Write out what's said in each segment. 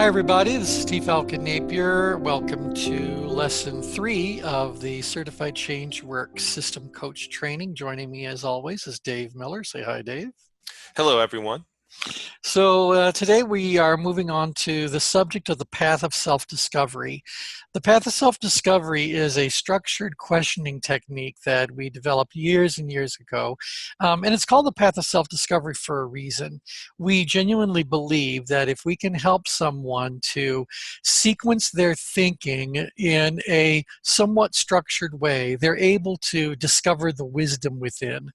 Hi everybody, this is T. Falcon Napier. Welcome to lesson 3 of the Certified ChangeWorks System Coach Training. Joining me as always is Dave Miller. Say hi, Dave. Hello, everyone. So today we are moving on to the subject of the path of self-discovery. The path of self-discovery is a structured questioning technique that we developed years and years ago, and it's called the path of self-discovery for a reason. We genuinely believe that if we can help someone to sequence their thinking in a somewhat structured way, they're able to discover the wisdom within.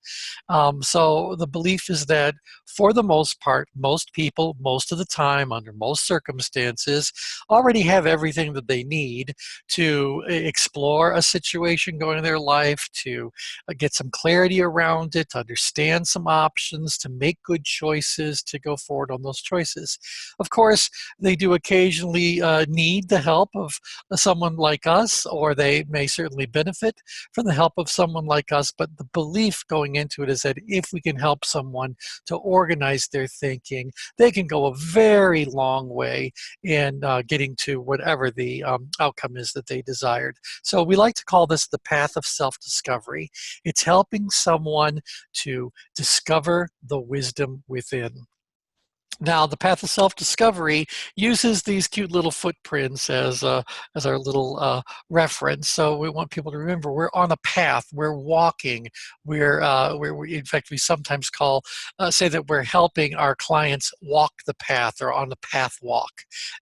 So the belief is that for the most part, most people, most of the time, under most circumstances, already have everything that they need to explore a situation going in their life, to get some clarity around it, to understand some options, to make good choices, to go forward on those choices. Of course, they do occasionally need the help of someone like us, or they may certainly benefit from the help of someone like us, but the belief going into it is that if we can help someone to organize their thinking, they can go a very long way in getting to whatever the outcome is that they desired. So we like to call this the path of self-discovery. It's helping someone to discover the wisdom within. Now, the path of self-discovery uses these cute little footprints as our little reference. So we want people to remember we're on a path, we're walking, in fact, we sometimes say that we're helping our clients walk the path or on the path walk.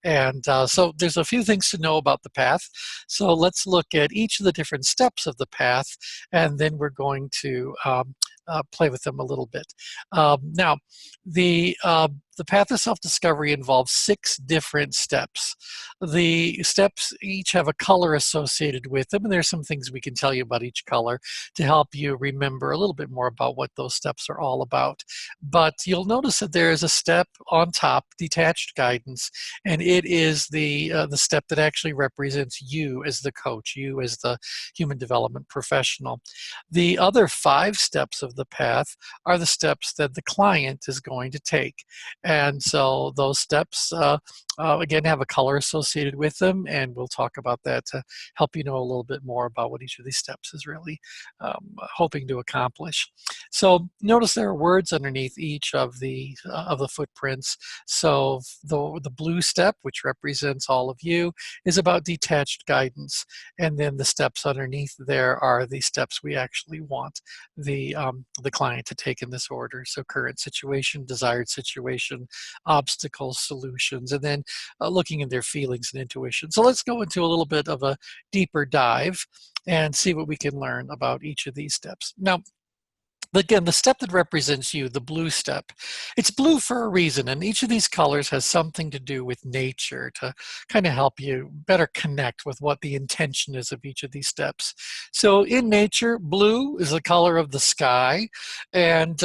And so there's a few things to know about the path. So let's look at each of the different steps of the path, and then we're going to play with them a little bit. Now, the path of self-discovery involves 6 different steps. The steps each have a color associated with them, and there's some things we can tell you about each color to help you remember a little bit more about what those steps are all about. But you'll notice that there is a step on top, detached guidance, and it is the step that actually represents you as the coach, you as the human development professional. The other 5 steps of the path are the steps that the client is going to take. And so those steps, again, have a color associated with them, and we'll talk about that to help you know a little bit more about what each of these steps is really hoping to accomplish. So notice there are words underneath each of the footprints. So the blue step, which represents all of you, is about detached guidance, and then the steps underneath there are the steps we actually want the client to take in this order. So current situation, desired situation, obstacles, solutions, and then looking at their feelings and intuition. So let's go into a little bit of a deeper dive and see what we can learn about each of these steps. Now, again, the step that represents you, the blue step, it's blue for a reason, and each of these colors has something to do with nature to kind of help you better connect with what the intention is of each of these steps. So in nature, blue is the color of the sky, and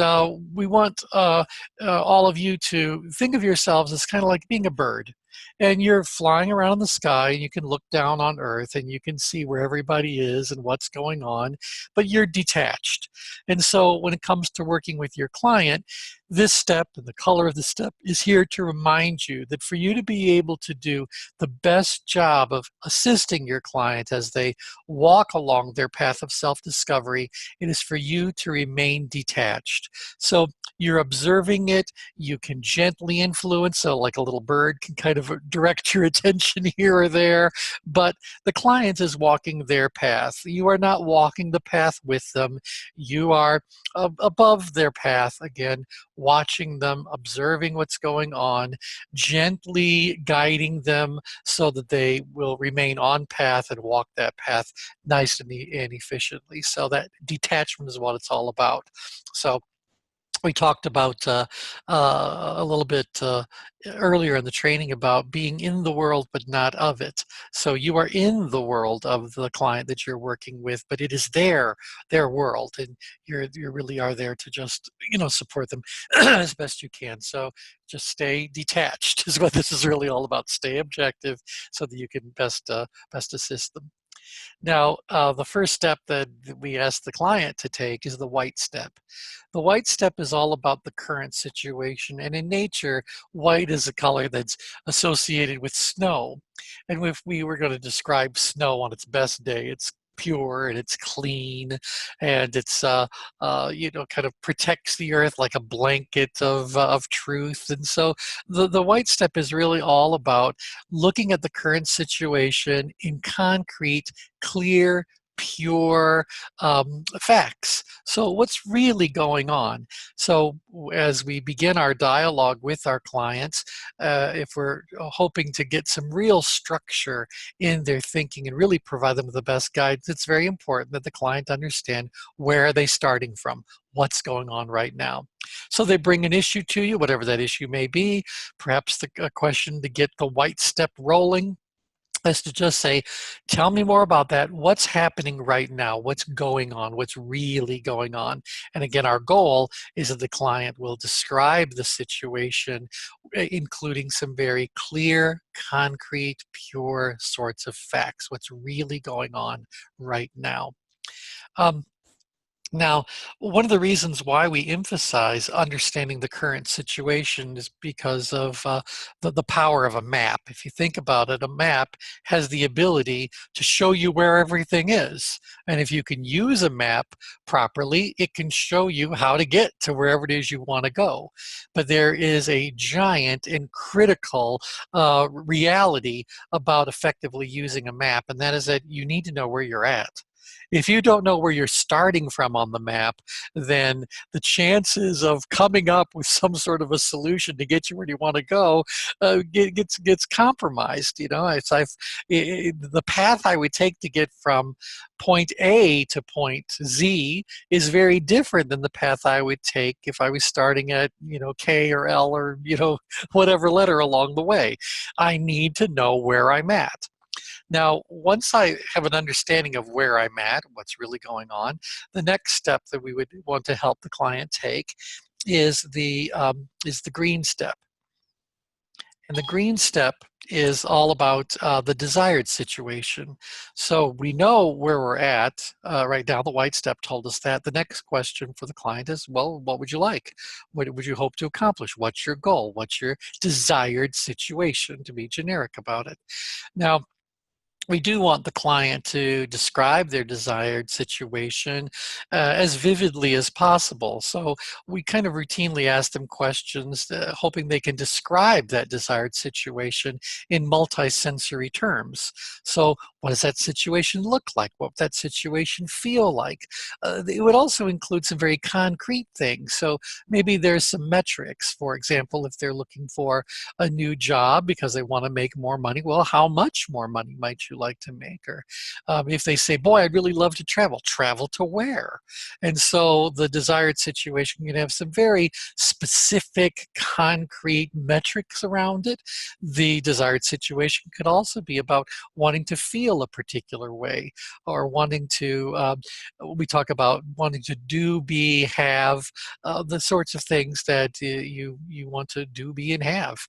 we want all of you to think of yourselves as kind of like being a bird. And you're flying around in the sky, and you can look down on Earth, and you can see where everybody is and what's going on, but you're detached. And so when it comes to working with your client, this step and the color of the step is here to remind you that for you to be able to do the best job of assisting your client as they walk along their path of self-discovery, it is for you to remain detached. So you're observing it, you can gently influence, so like a little bird can kind of direct your attention here or there, but the client is walking their path. You are not walking the path with them. You are above their path, again, watching them, observing what's going on, gently guiding them so that they will remain on path and walk that path nice and efficiently. So that detachment is what it's all about. So we talked about a little bit earlier in the training about being in the world but not of it. So you are in the world of the client that you're working with, but it is their world, and you really are there to just support them as best you can. So just stay detached is what this is really all about. Stay objective so that you can best assist them. Now, the first step that we ask the client to take is the white step. The white step is all about the current situation. And in nature, white is a color that's associated with snow. And if we were going to describe snow on its best day, it's pure and it's clean and it's kind of protects the earth like a blanket of truth. And so the white step is really all about looking at the current situation in concrete, clear, pure facts. So what's really going on? So as we begin our dialogue with our clients, if we're hoping to get some real structure in their thinking and really provide them with the best guides, it's very important that the client understand where are they starting from, what's going on right now. So they bring an issue to you, whatever that issue may be, perhaps a question to get the white step rolling is to just say, tell me more about that. What's happening right now? What's going on? What's really going on? And again, our goal is that the client will describe the situation, including some very clear, concrete, pure sorts of facts. What's really going on right now? Um, Now, one of the reasons why we emphasize understanding the current situation is because of the power of a map. If you think about it, a map has the ability to show you where everything is. And if you can use a map properly, it can show you how to get to wherever it is you want to go. But there is a giant and critical reality about effectively using a map, and that is that you need to know where you're at. If you don't know where you're starting from on the map, then the chances of coming up with some sort of a solution to get you where you want to go gets compromised. You know, the path I would take to get from point A to point Z is very different than the path I would take if I was starting at, K or L or, whatever letter along the way. I need to know where I'm at. Now, once I have an understanding of where I'm at, what's really going on, the next step that we would want to help the client take is the green step. And the green step is all about the desired situation. So we know where we're at right now. The white step told us that. The next question for the client is, well, what would you like? What would you hope to accomplish? What's your goal? What's your desired situation, to be generic about it? Now, we do want the client to describe their desired situation as vividly as possible. So we kind of routinely ask them questions, hoping they can describe that desired situation in multisensory terms. So what does that situation look like? What would that situation feel like? It would also include some very concrete things. So maybe there's some metrics. For example, if they're looking for a new job because they want to make more money, well, how much more money might you like to make? Or if they say, boy, I'd really love to travel to where? And so the desired situation can have some very specific, concrete metrics around it. The desired situation could also be about wanting to feel a particular way, or wanting to, we talk about wanting to do, be, have, the sorts of things that you want to do, be, and have.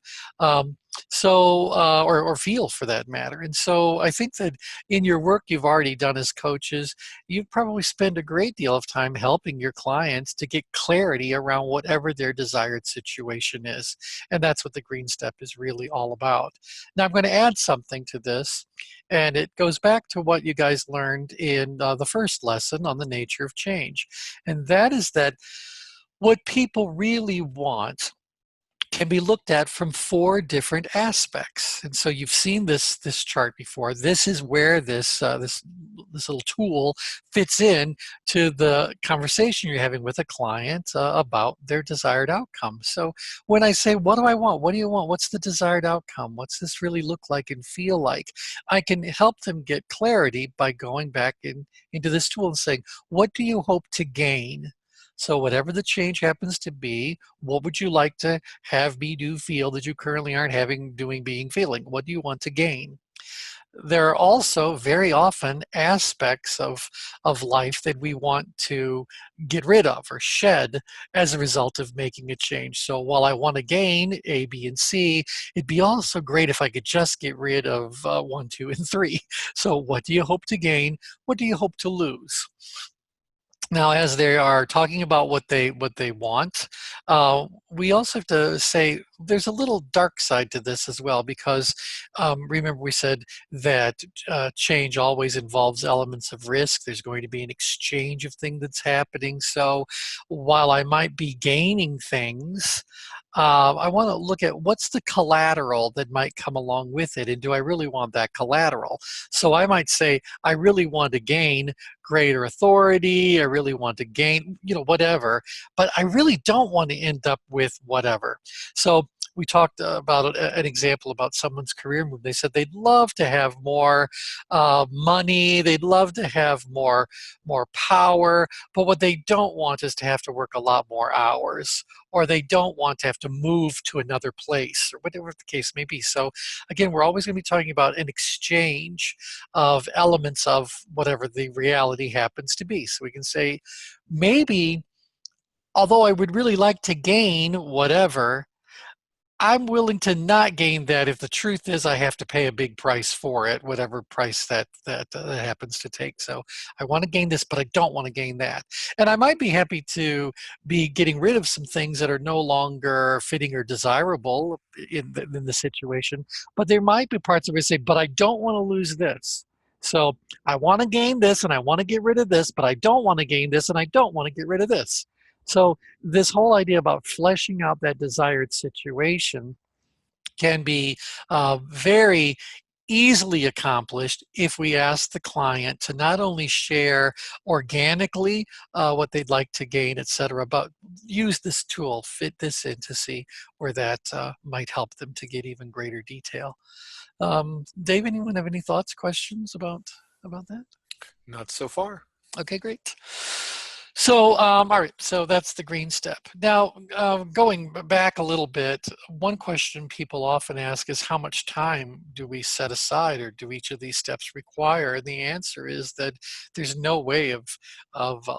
Or feel for that matter. And so I think that in your work you've already done as coaches, you probably spend a great deal of time helping your clients to get clarity around whatever their desired situation is. And that's what the green step is really all about. Now I'm going to add something to this, and it goes back to what you guys learned in the first lesson on the nature of change. And that is that what people really want can be looked at from 4 different aspects. And so you've seen this chart before. This is where this little tool fits in to the conversation you're having with a client about their desired outcome. So when I say, what do I want? What do you want? What's the desired outcome? What's this really look like and feel like? I can help them get clarity by going back into this tool and saying, what do you hope to gain? So whatever the change happens to be, what would you like to have, be, do, feel that you currently aren't having, doing, being, feeling? What do you want to gain? there are also very often aspects of life that we want to get rid of or shed as a result of making a change. So while I want to gain A, B, and C, it'd be also great if I could just get rid of 1, 2, and 3. So what do you hope to gain? What do you hope to lose? Now, as they are talking about what they want, we also have to say there's a little dark side to this as well, because remember we said that change always involves elements of risk. There's going to be an exchange of things that's happening. So while I might be gaining things, I want to look at what's the collateral that might come along with it, and do I really want that collateral? So I might say I really want to gain greater authority, I really want to gain, whatever, but I really don't want to end up with whatever. So we talked about an example about someone's career move. They said they'd love to have more money, they'd love to have more power, but what they don't want is to have to work a lot more hours, or they don't want to have to move to another place, or whatever the case may be. So again, we're always going to be talking about an exchange of elements of whatever the reality happens to be. So we can say, maybe, although I would really like to gain whatever, I'm willing to not gain that if the truth is I have to pay a big price for it, whatever price that happens to take. So I want to gain this, but I don't want to gain that. And I might be happy to be getting rid of some things that are no longer fitting or desirable in the situation, but there might be parts of it say, but I don't want to lose this. So I want to gain this and I want to get rid of this, but I don't want to gain this and I don't want to get rid of this. So this whole idea about fleshing out that desired situation can be very easily accomplished if we ask the client to not only share organically what they'd like to gain, etc., but use this tool, fit this in to see where that might help them to get even greater detail. Dave, anyone have any thoughts, questions about that? Not so far. Okay, great. So, all right, so that's the green step. Now, going back a little bit, one question people often ask is how much time do we set aside, or do each of these steps require? And the answer is that there's no way of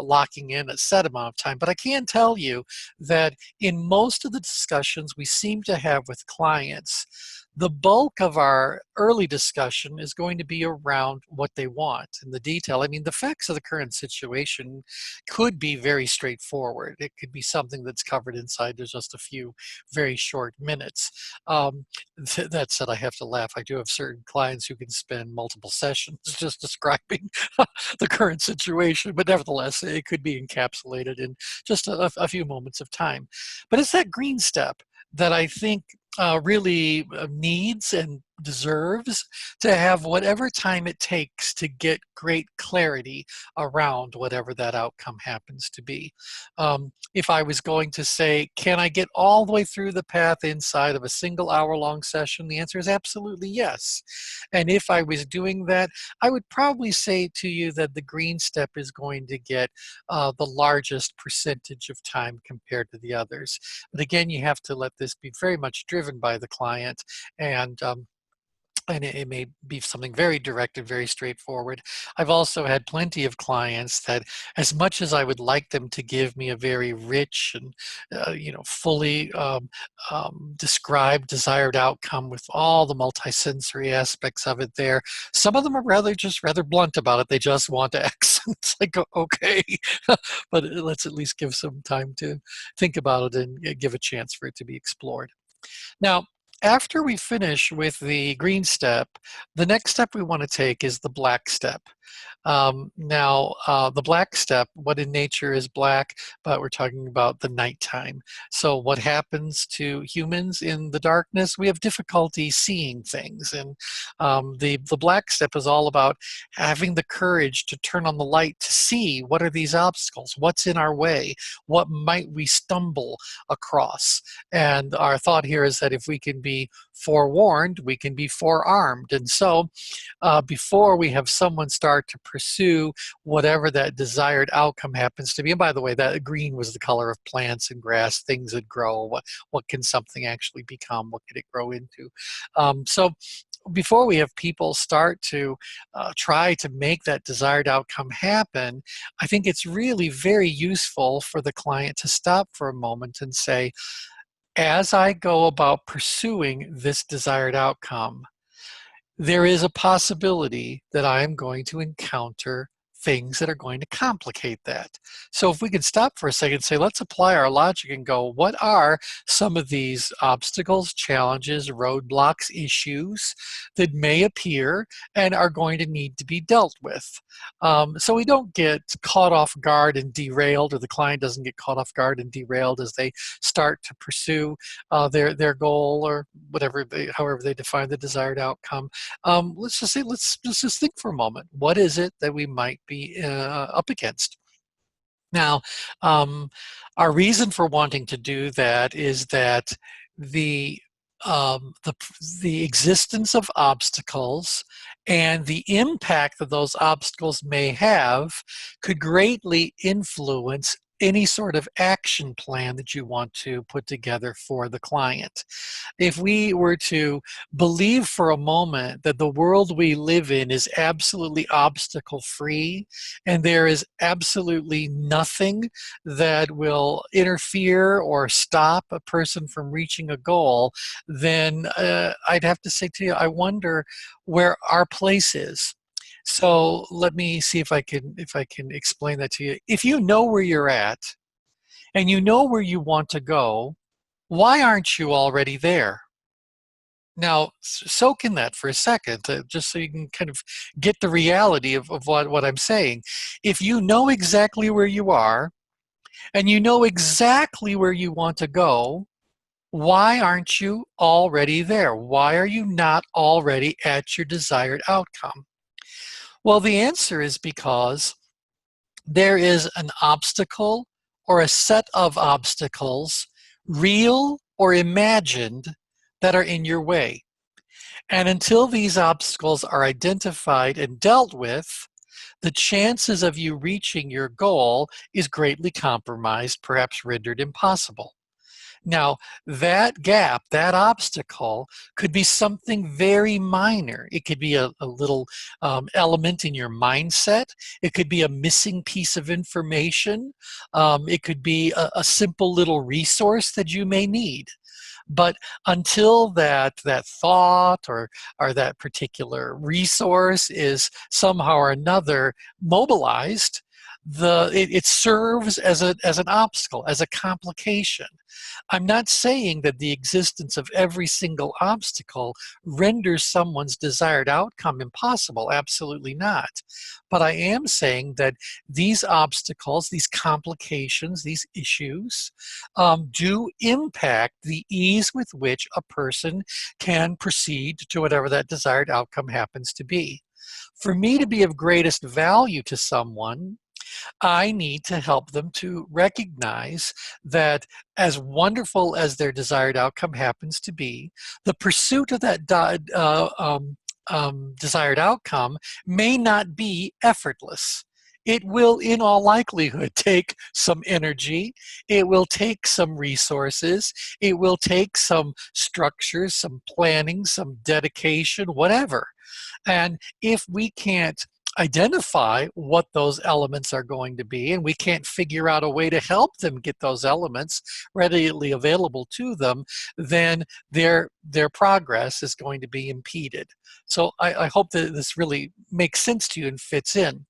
locking in a set amount of time. But I can tell you that in most of the discussions we seem to have with clients, the bulk of our early discussion is going to be around what they want and the detail. I mean, the facts of the current situation could be very straightforward. It could be something that's covered inside just a few very short minutes. That said, I have to laugh. I do have certain clients who can spend multiple sessions just describing the current situation, but nevertheless, it could be encapsulated in just a few moments of time. But it's that green step that I think really needs and deserves to have whatever time it takes to get great clarity around whatever that outcome happens to be. If I was going to say, can I get all the way through the path inside of a single hour-long session? The answer is absolutely yes. And if I was doing that, I would probably say to you that the green step is going to get the largest percentage of time compared to the others. But again, you have to let this be very much driven by the client, and it may be something very direct and very straightforward. I've also had plenty of clients that, as much as I would like them to give me a very rich and fully described desired outcome with all the multisensory aspects of it there, some of them are rather blunt about it. They just want X. It's like, okay, but let's at least give some time to think about it and give a chance for it to be explored. Now, after we finish with the green step, the next step we want to take is the black step. The black step, what in nature is black, but we're talking about the nighttime. So what happens to humans in the darkness? We have difficulty seeing things. And the black step is all about having the courage to turn on the light to see what are these obstacles, what's in our way, what might we stumble across. And our thought here is that if we can be forewarned, we can be forearmed. And so before we have someone start to pursue whatever that desired outcome happens to be, and by the way, that green was the color of plants and grass, things that grow, what can something actually become, what could it grow into? So before we have people start to try to make that desired outcome happen, I think it's really very useful for the client to stop for a moment and say, as I go about pursuing this desired outcome, there is a possibility that I am going to encounter things that are going to complicate that. So if we could stop for a second and say, let's apply our logic and go, what are some of these obstacles, challenges, roadblocks, issues that may appear and are going to need to be dealt with? So we don't get caught off guard and derailed, or the client doesn't get caught off guard and derailed as they start to pursue their goal, or whatever however they define the desired outcome. Let's just say, let's just think for a moment. What is it that we might be up against? Now, our reason for wanting to do that is that the um, the the existence of obstacles and the impact that those obstacles may have could greatly influence any sort of action plan that you want to put together for the client. If we were to believe for a moment that the world we live in is absolutely obstacle free and there is absolutely nothing that will interfere or stop a person from reaching a goal, then I'd have to say to you, I wonder where our place is. So let me see if I can explain that to you. If you know where you're at and you know where you want to go, why aren't you already there? Now, soak in that for a second, just so you can kind of get the reality of what I'm saying. If you know exactly where you are and you know exactly where you want to go, why aren't you already there? Why are you not already at your desired outcome? Well, the answer is because there is an obstacle or a set of obstacles, real or imagined, that are in your way. And until these obstacles are identified and dealt with, the chances of you reaching your goal is greatly compromised, perhaps rendered impossible. Now, that gap, that obstacle, could be something very minor. It could be a little element in your mindset. It could be a missing piece of information. It could be a simple little resource that you may need. But until that thought or that particular resource is somehow or another mobilized, it serves as an obstacle, as a complication. I'm not saying that the existence of every single obstacle renders someone's desired outcome impossible. Absolutely not. But I am saying that these obstacles, these complications, these issues do impact the ease with which a person can proceed to whatever that desired outcome happens to be. For me to be of greatest value to someone, I need to help them to recognize that, as wonderful as their desired outcome happens to be, the pursuit of that desired outcome may not be effortless. It will, in all likelihood, take some energy. It will take some resources. It will take some structures, some planning, some dedication, whatever. And if we can't identify what those elements are going to be, and we can't figure out a way to help them get those elements readily available to them, then their progress is going to be impeded. So I hope that this really makes sense to you and fits in.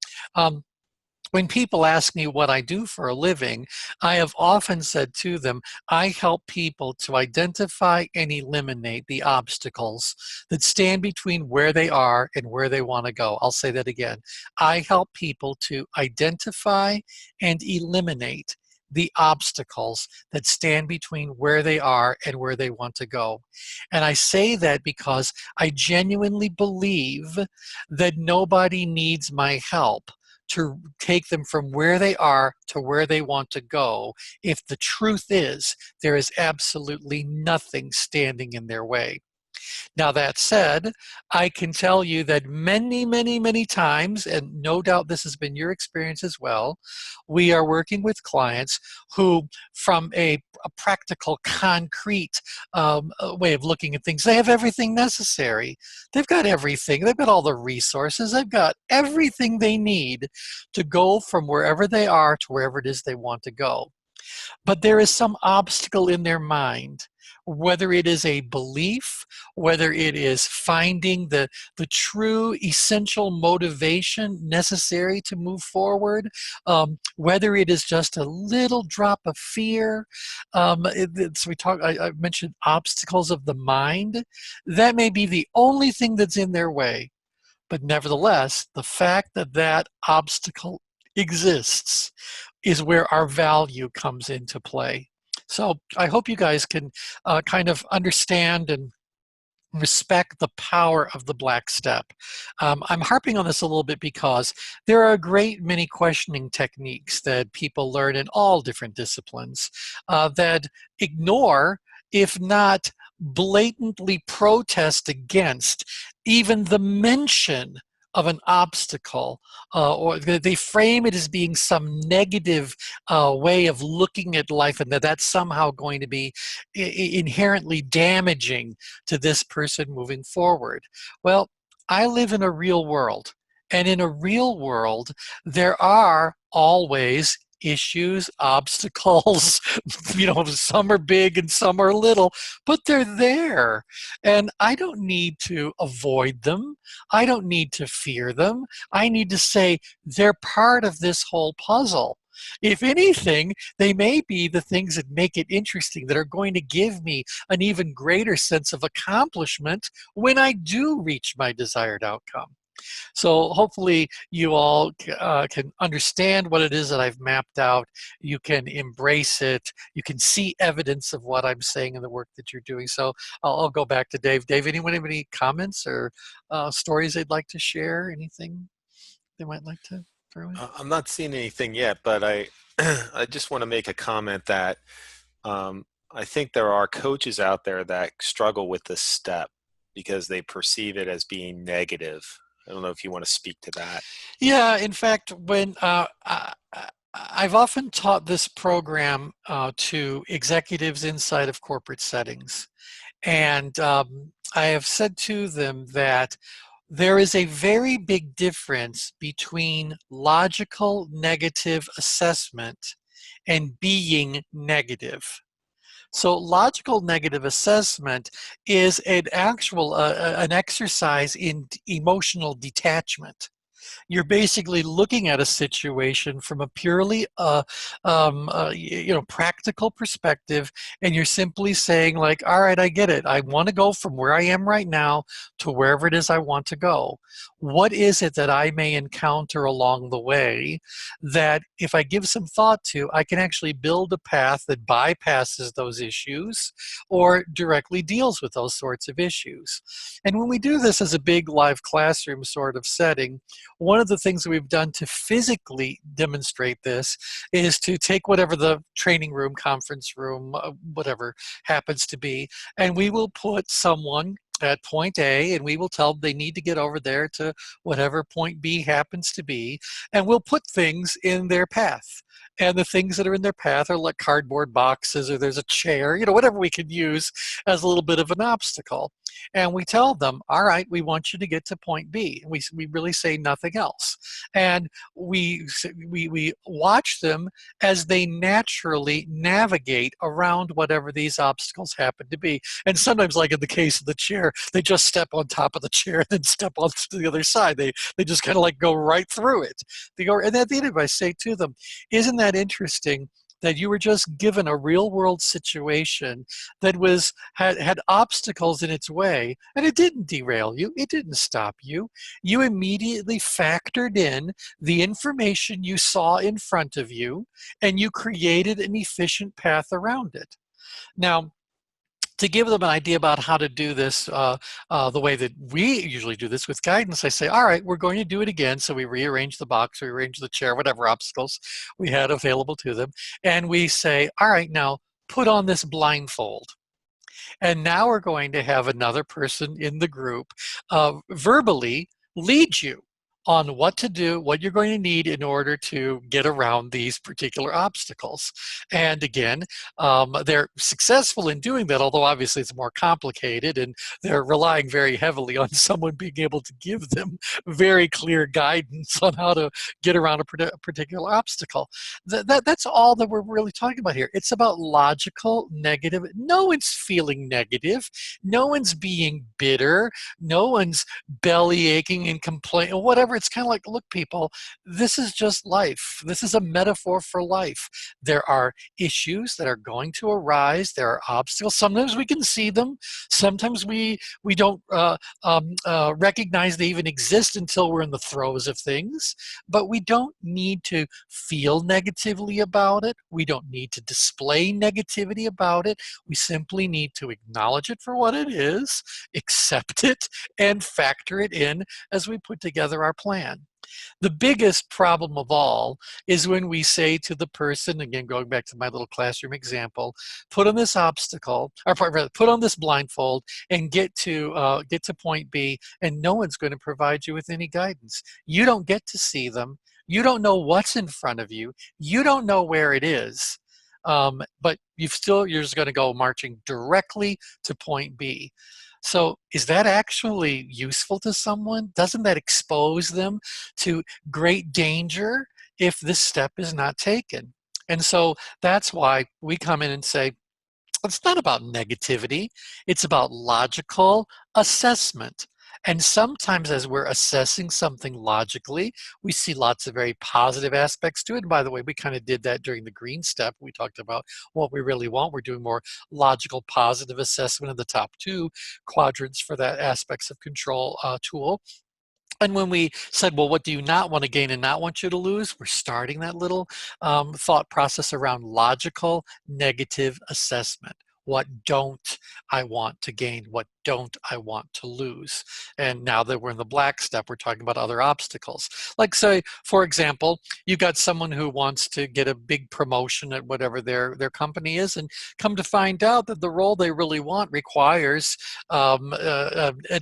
When people ask me what I do for a living, I have often said to them, I help people to identify and eliminate the obstacles that stand between where they are and where they want to go. I'll say that again. I help people to identify and eliminate the obstacles that stand between where they are and where they want to go. And I say that because I genuinely believe that nobody needs my help to take them from where they are to where they want to go, if the truth is there is absolutely nothing standing in their way. Now, that said, I can tell you that many, many, many times, and no doubt this has been your experience as well, we are working with clients who, from a practical, concrete way of looking at things, they have everything necessary. They've got everything. They've got all the resources. They've got everything they need to go from wherever they are to wherever it is they want to go. But there is some obstacle in their mind, whether it is a belief, whether it is finding the true essential motivation necessary to move forward, whether it is just a little drop of fear. So I mentioned obstacles of the mind. That may be the only thing that's in their way. But nevertheless, the fact that that obstacle exists is where our value comes into play. So I hope you guys can kind of understand and respect the power of the black step. I'm harping on this a little bit because there are a great many questioning techniques that people learn in all different disciplines that ignore, if not blatantly protest against, even the mention of an obstacle, or they frame it as being some negative way of looking at life, and that that's somehow going to be inherently damaging to this person moving forward. Well, I live in a real world, and in a real world, there are always issues, obstacles, some are big and some are little, but they're there. And I don't need to avoid them. I don't need to fear them. I need to say they're part of this whole puzzle. If anything, they may be the things that make it interesting, that are going to give me an even greater sense of accomplishment when I do reach my desired outcome. So hopefully you all can understand what it is that I've mapped out. You can embrace it. You can see evidence of what I'm saying in the work that you're doing. So I'll go back to Dave. Dave, anyone have any comments or stories they'd like to share? Anything they might like to throw in? I'm not seeing anything yet, but I I just want to make a comment that I think there are coaches out there that struggle with this step because they perceive it as being negative. I don't know if you want to speak to that. Yeah, in fact, when I've often taught this program to executives inside of corporate settings. And I have said to them that there is a very big difference between logical negative assessment and being negative. So logical negative assessment is an exercise in emotional detachment. You're basically looking at a situation from a purely practical perspective, and you're simply saying like, all right, I get it. I want to go from where I am right now to wherever it is I want to go. What is it that I may encounter along the way that if I give some thought to, I can actually build a path that bypasses those issues or directly deals with those sorts of issues. And when we do this as a big live classroom sort of setting, one of the things that we've done to physically demonstrate this is to take whatever the training room, conference room, whatever happens to be, and we will put someone at point A, and we will tell them they need to get over there to whatever point B happens to be, and we'll put things in their path. And the things that are in their path are like cardboard boxes, or there's a chair, whatever we could use as a little bit of an obstacle. And we tell them, all right, we want you to get to point B. And we really say nothing else. And we watch them as they naturally navigate around whatever these obstacles happen to be. And sometimes, like in the case of the chair, they just step on top of the chair and then step on to the other side. They just kind of like go right through it. They go, and at the end of it, I say to them, isn't that interesting that you were just given a real world situation that had obstacles in its way, and it didn't derail you, it didn't stop you. You immediately factored in the information you saw in front of you, and you created an efficient path around it. Now, to give them an idea about how to do this the way that we usually do this with guidance, I say, all right, we're going to do it again. So we rearrange the box, we rearrange the chair, whatever obstacles we had available to them. And we say, all right, now put on this blindfold. And now we're going to have another person in the group verbally lead you on what to do, what you're going to need in order to get around these particular obstacles. And again, they're successful in doing that, although obviously it's more complicated, and they're relying very heavily on someone being able to give them very clear guidance on how to get around a particular obstacle. That's all that we're really talking about here. It's about logical, negative. No one's feeling negative. No one's being bitter. No one's belly aching and complaining, whatever. It's kind of like, look, people, this is just life. This is a metaphor for life. There are issues that are going to arise. There are obstacles. Sometimes we can see them. Sometimes we don't recognize they even exist until we're in the throes of things. But we don't need to feel negatively about it. We don't need to display negativity about it. We simply need to acknowledge it for what it is, accept it, and factor it in as we put together our plan. The biggest problem of all is when we say to the person, again, going back to my little classroom example, put on this obstacle, or rather, put on this blindfold and get to point B, and no one's going to provide you with any guidance. You don't get to see them. You don't know what's in front of you. You don't know where it is. But you're just going to go marching directly to point B. So is that actually useful to someone? Doesn't that expose them to great danger if this step is not taken? And so that's why we come in and say, it's not about negativity. It's about logical assessment. And sometimes as we're assessing something logically, we see lots of very positive aspects to it. And by the way, we kind of did that during the green step. We talked about what we really want. We're doing more logical positive assessment in the top two quadrants for that aspects of control tool. And when we said, well, what do you not want to gain and not want you to lose? We're starting that little thought process around logical negative assessment. What don't I want to gain? What don't I want to lose? And now that we're in the black step, we're talking about other obstacles. Like say, for example, you've got someone who wants to get a big promotion at whatever their company is, and come to find out that the role they really want requires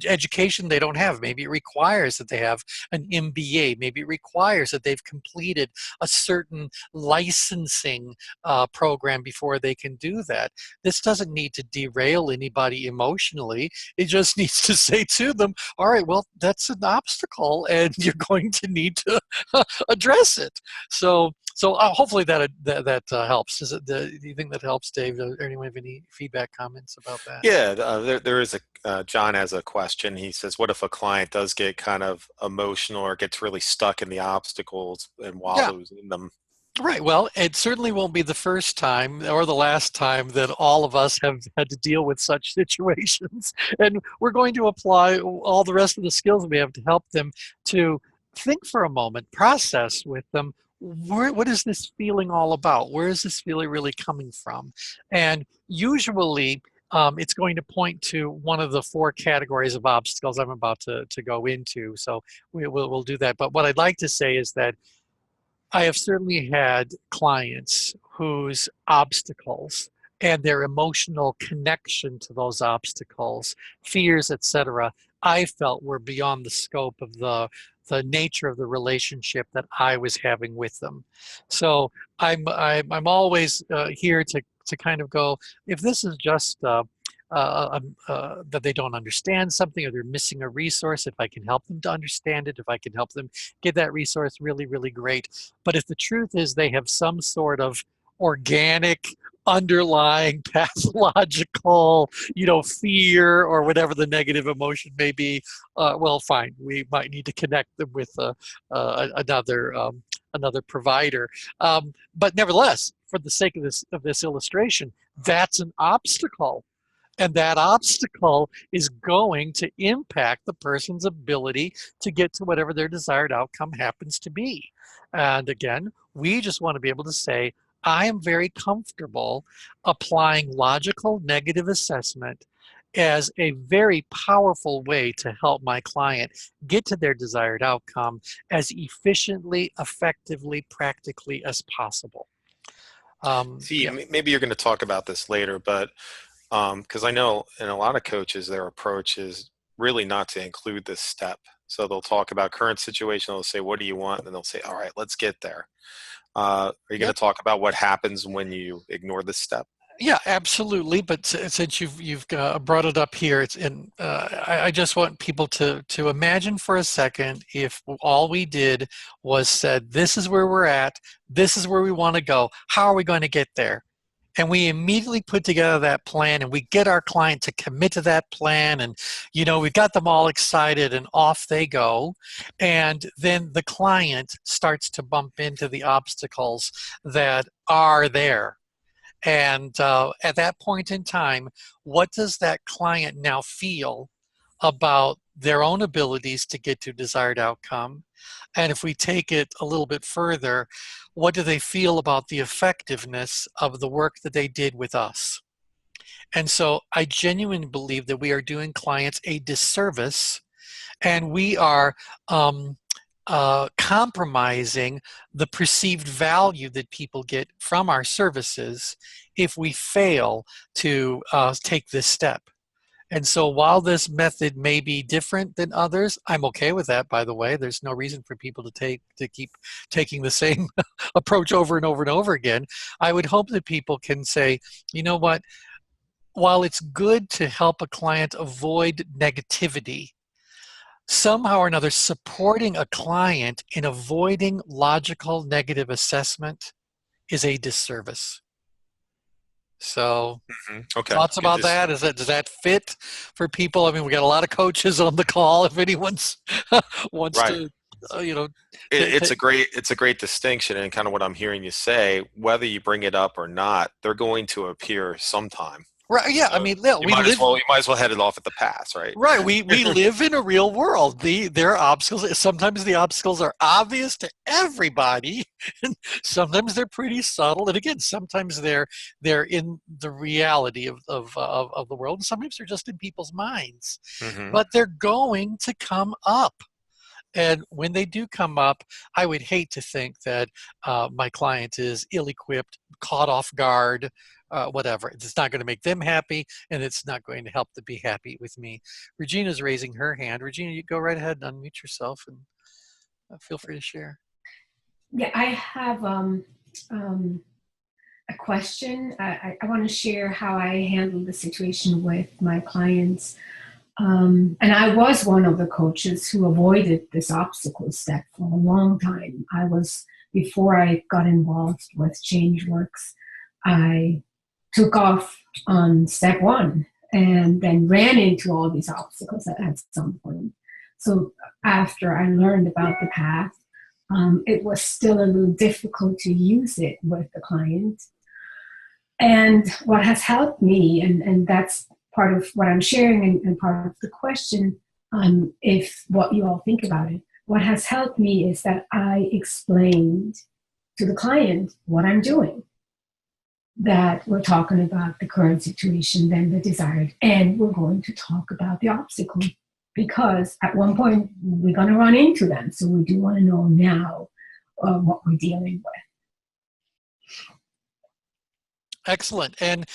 education they don't have. Maybe it requires that they have an MBA. Maybe it requires that they've completed a certain licensing program before they can do that. This doesn't need to derail anybody emotionally. It just needs to say to them, all right, well, that's an obstacle and you're going to need to address it. So hopefully that helps. Do you think that helps, Dave? Anyone have any feedback, comments about that? Yeah, there is John has a question. He says, what if a client does get kind of emotional or gets really stuck in the obstacles and Yeah. wallows in them? Right. Well, it certainly won't be the first time or the last time that all of us have had to deal with such situations. And we're going to apply all the rest of the skills we have to help them to think for a moment, process with them. What is this feeling all about? Where is this feeling really coming from? And usually, it's going to point to one of the four categories of obstacles I'm about to go into. So we'll do that. But what I'd like to say is that I have certainly had clients whose obstacles and their emotional connection to those obstacles, fears, etc., I felt were beyond the scope of the nature of the relationship that I was having with them. So I'm always here to kind of go, if this is just that they don't understand something or they're missing a resource, if I can help them to understand it, if I can help them get that resource, really, really great. But if the truth is they have some sort of organic underlying pathological, fear or whatever the negative emotion may be, well, fine. We might need to connect them with another provider. But nevertheless, for the sake of this illustration, that's an obstacle. And that obstacle is going to impact the person's ability to get to whatever their desired outcome happens to be. And again, we just want to be able to say, I am very comfortable applying logical negative assessment as a very powerful way to help my client get to their desired outcome as efficiently, effectively, practically as possible. See, Yeah. maybe you're going to talk about this later, but Because I know in a lot of coaches, their approach is really not to include this step. So they'll talk about current situation. They'll say, "What do you want?" And then they'll say, "All right, let's get there." Are you going to Yep. talk about what happens when you ignore this step? Yeah, absolutely. But since you've brought it up here, I just want people to imagine for a second if all we did was said, "This is where we're at. This is where we want to go. How are we going to get there?" And we immediately put together that plan, and we get our client to commit to that plan, and we got them all excited, and off they go. And then the client starts to bump into the obstacles that are there. And at that point in time, what does that client now feel about their own abilities to get to desired outcome? And if we take it a little bit further, what do they feel about the effectiveness of the work that they did with us? And so I genuinely believe that we are doing clients a disservice, and we are compromising the perceived value that people get from our services if we fail to take this step. And so while this method may be different than others, I'm okay with that, by the way. There's no reason for people to keep taking the same approach over and over and over again. I would hope that people can say, you know what, while it's good to help a client avoid negativity, somehow or another supporting a client in avoiding logical negative assessment is a disservice. So Okay, thoughts good about to that? Does that fit for people? I mean, we got a lot of coaches on the call. If anyone's wants right. to, It's a great distinction, and kind of what I'm hearing you say. Whether you bring it up or not, they're going to appear sometime. right? Yeah, I So mean, yeah, we live. you might as well head it off at the pass, right? Right, we live in a real world. There are obstacles. Sometimes the obstacles are obvious to everybody, and sometimes they're pretty subtle. And again, sometimes they're in the reality of the world, and sometimes they're just in people's minds. Hmm. But they're going to come up. And when they do come up, I would hate to think that my client is ill-equipped, caught off guard, whatever. It's not going to make them happy, and it's not going to help them be happy with me. Regina's raising her hand. Regina, you go right ahead and unmute yourself, and feel free to share. Yeah, I have a question. I want to share how I handled the situation with my clients. And I was one of the coaches who avoided this obstacle step for a long time. Before I got involved with ChangeWorks, I took off on step one and then ran into all these obstacles at some point. So after I learned about the path, it was still a little difficult to use it with the client. And what has helped me, and that's part of what I'm sharing and part of the question, if what you all think about it, what has helped me is that I explained to the client what I'm doing, that we're talking about the current situation, then the desired, and we're going to talk about the obstacle, because at one point we're going to run into them. So we do want to know now what we're dealing with. Excellent. And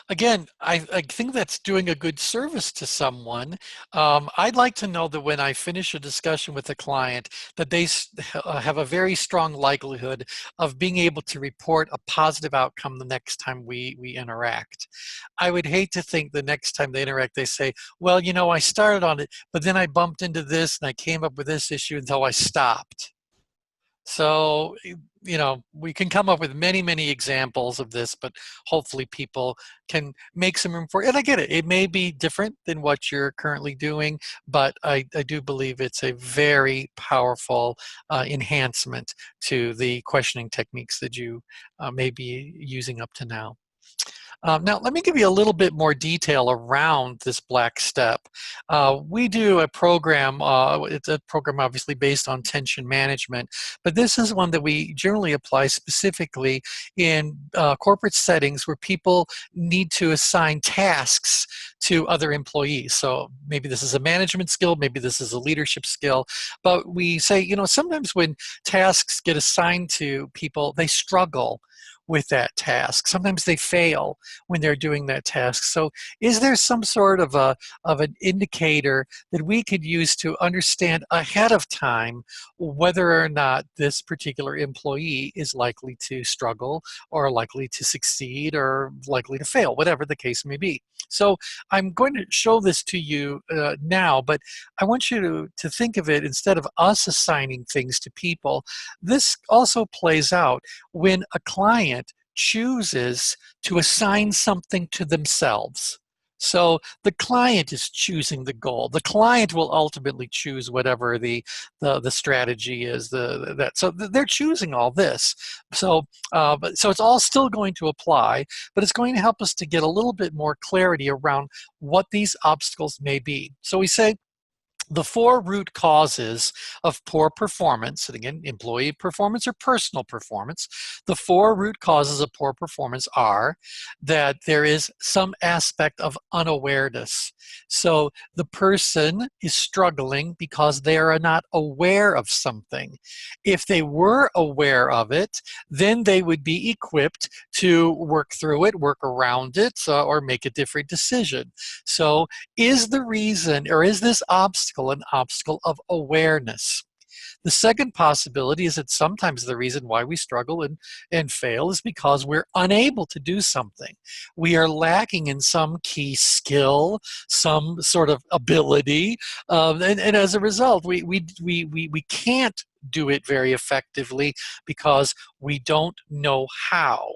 again, I think that's doing a good service to someone. I'd like to know that when I finish a discussion with a client, that they have a very strong likelihood of being able to report a positive outcome the next time we interact. I would hate to think the next time they interact, they say, well, I started on it, but then I bumped into this and I came up with this issue until I stopped. So, we can come up with many, many examples of this, but hopefully people can make some room for it. And I get it. It may be different than what you're currently doing, but I do believe it's a very powerful enhancement to the questioning techniques that you may be using up to now. Now, let me give you a little bit more detail around this black step. We do a program, it's a program obviously based on tension management, but this is one that we generally apply specifically in corporate settings where people need to assign tasks to other employees. So maybe this is a management skill, maybe this is a leadership skill, but we say, sometimes when tasks get assigned to people, they struggle with that task. Sometimes they fail when they're doing that task. So is there some sort of an indicator that we could use to understand ahead of time whether or not this particular employee is likely to struggle or likely to succeed or likely to fail, whatever the case may be? So I'm going to show this to you now, but I want you to think of it, instead of us assigning things to people, this also plays out when a client chooses to assign something to themselves. So the client is choosing the goal. The client will ultimately choose whatever the strategy is. So they're choosing all this. So so it's all still going to apply, but it's going to help us to get a little bit more clarity around what these obstacles may be. So we say the 4 root causes of poor performance, and again, employee performance or personal performance, the 4 root causes of poor performance are that there is some aspect of unawareness. So the person is struggling because they are not aware of something. If they were aware of it, then they would be equipped to work through it, work around it, or make a different decision. So is the reason, or is this obstacle an obstacle of awareness? The second possibility is that sometimes the reason why we struggle and fail is because we're unable to do something. We are lacking in some key skill, some sort of ability, and as a result, we can't do it very effectively because we don't know how.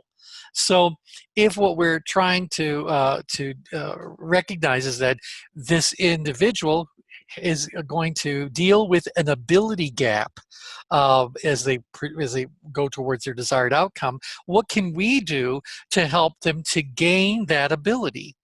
So if what we're trying to recognize is that this individual is going to deal with an ability gap as they go towards their desired outcome, what can we do to help them to gain that ability?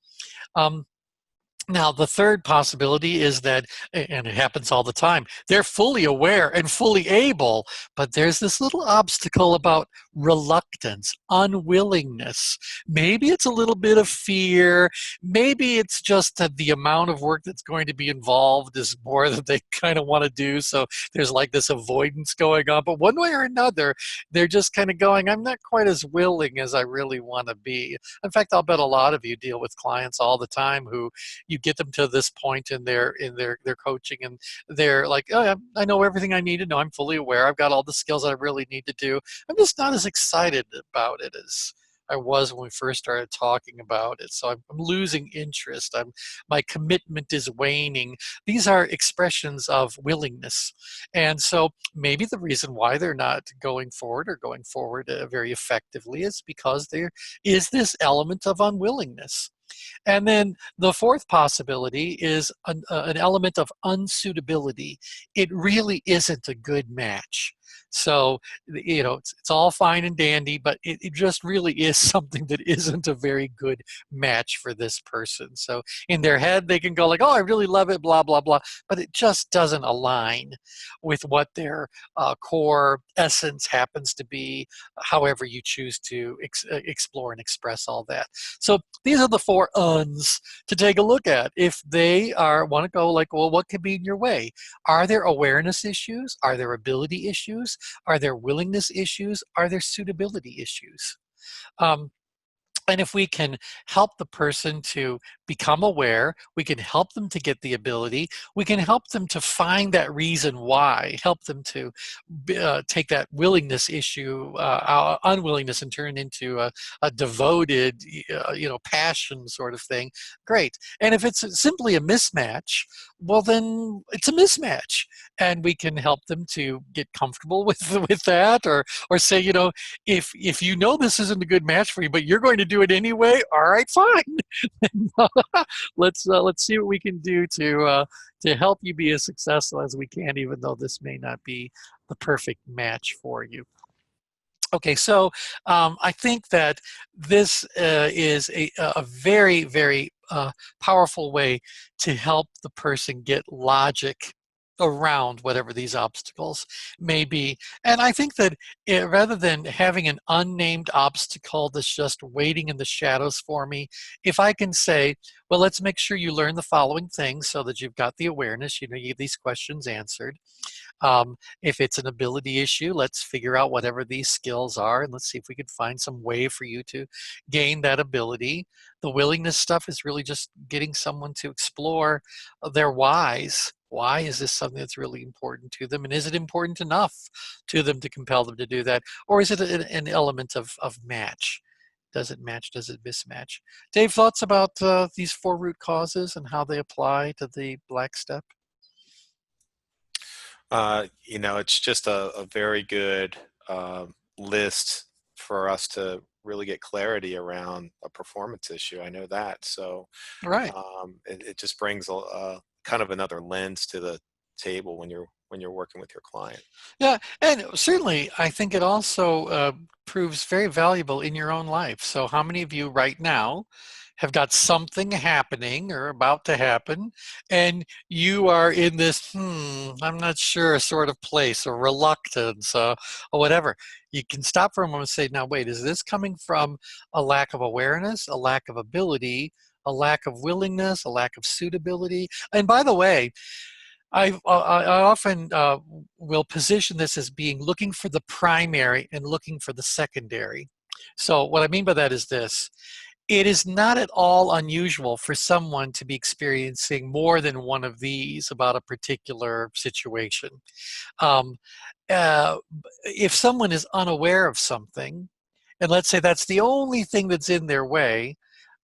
Now, the third possibility is that, and it happens all the time, they're fully aware and fully able, but there's this little obstacle about reluctance, unwillingness. Maybe it's a little bit of fear. Maybe it's just that the amount of work that's going to be involved is more than they kind of want to do. So there's like this avoidance going on. But one way or another, they're just kind of going, I'm not quite as willing as I really want to be. In fact, I'll bet a lot of you deal with clients all the time who you get them to this point in their coaching, and they're like, oh, yeah, I know everything I need to know. I'm fully aware. I've got all the skills I really need to do. I'm just not as excited about it as I was when we first started talking about it. So I'm losing interest. My commitment is waning. These are expressions of willingness. And so maybe the reason why they're not going forward very effectively is because there is this element of unwillingness. And then the fourth possibility is an element of unsuitability. It really isn't a good match. So, it's all fine and dandy, but it just really is something that isn't a very good match for this person. So in their head, they can go like, oh, I really love it, blah, blah, blah, but it just doesn't align with what their core essence happens to be, however you choose to explore and express all that. So these are the 4 uns to take a look at. If they want to go like, well, what could be in your way? Are there awareness issues? Are there ability issues? Are there willingness issues? Are there suitability issues? And if we can help the person to become aware, we can help them to get the ability, we can help them to find that reason why, help them to take that willingness issue, unwillingness, and turn it into a devoted, passion sort of thing, great. And if it's simply a mismatch, well, then it's a mismatch. And we can help them to get comfortable with that, or say, if you know this isn't a good match for you, but you're going to do it anyway, all right, fine. Let's see what we can do to help you be as successful as we can, even though this may not be the perfect match for you. Okay, so I think that this is a very, very powerful way to help the person get logic around whatever these obstacles may be. And I think that rather than having an unnamed obstacle that's just waiting in the shadows for me, if I can say, well, let's make sure you learn the following things so that you've got the awareness, you get these questions answered. If it's an ability issue, let's figure out whatever these skills are, and let's see if we can find some way for you to gain that ability. The willingness stuff is really just getting someone to explore their whys. Why is this something that's really important to them? And is it important enough to them to compel them to do that? Or is it an element of match? Does it match? Does it mismatch? Dave, thoughts about these 4 root causes and how they apply to the black step? It's just a very good list for us to really get clarity around a performance issue. I know that. So Right. it just brings a kind of another lens to the table when you're working with your client. Yeah, and certainly I think it also proves very valuable in your own life. So how many of you right now have got something happening or about to happen, and you are in this, I'm not sure, sort of place, or reluctance, or whatever. You can stop for a moment and say, now wait, is this coming from a lack of awareness, a lack of ability, a lack of willingness, a lack of suitability? And by the way, I often will position this as being looking for the primary and looking for the secondary. So what I mean by that is this. It is not at all unusual for someone to be experiencing more than one of these about a particular situation. Um, uh, if someone is unaware of something, and let's say that's the only thing that's in their way,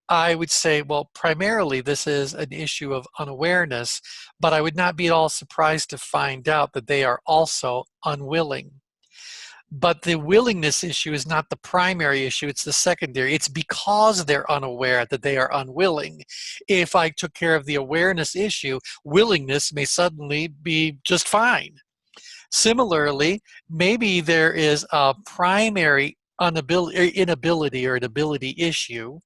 I would say, well, primarily this is an issue of unawareness, but I would not be at all surprised to find out that they are also unwilling. But the willingness issue is not the primary issue, it's the secondary. It's because they're unaware that they are unwilling. If I took care of the awareness issue, willingness may suddenly be just fine. Similarly, maybe there is a primary inability or an ability issue,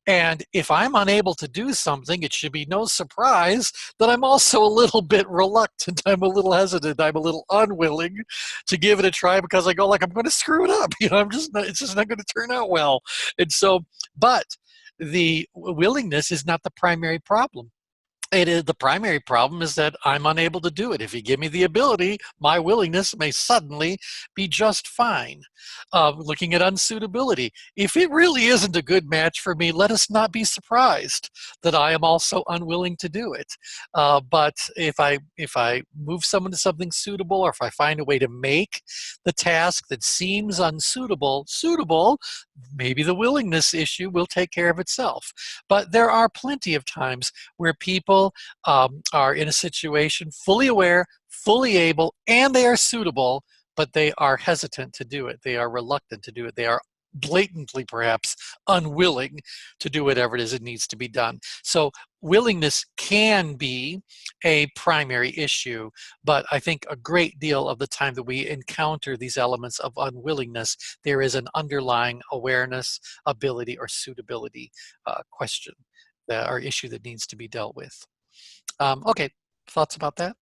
and if I'm unable to do something, it should be no surprise that I'm also a little bit reluctant. I'm a little hesitant. I'm a little unwilling to give it a try because I go like, I'm going to screw it up. It's just not going to turn out well. And so, but the willingness is not the primary problem. It is, the primary problem is that I'm unable to do it. If you give me the ability, my willingness may suddenly be just fine. Looking at unsuitability, if it really isn't a good match for me, let us not be surprised that I am also unwilling to do it. But if I move someone to something suitable, or if I find a way to make the task that seems unsuitable suitable, maybe the willingness issue will take care of itself. But there are plenty of times where people are in a situation fully aware, fully able, and they are suitable, but they are hesitant to do it. They are reluctant to do it. They are blatantly, perhaps, unwilling to do whatever it is that needs to be done. So willingness can be a primary issue, but I think a great deal of the time that we encounter these elements of unwillingness, there is an underlying awareness, ability, or suitability question or issue that needs to be dealt with. Okay, thoughts about that?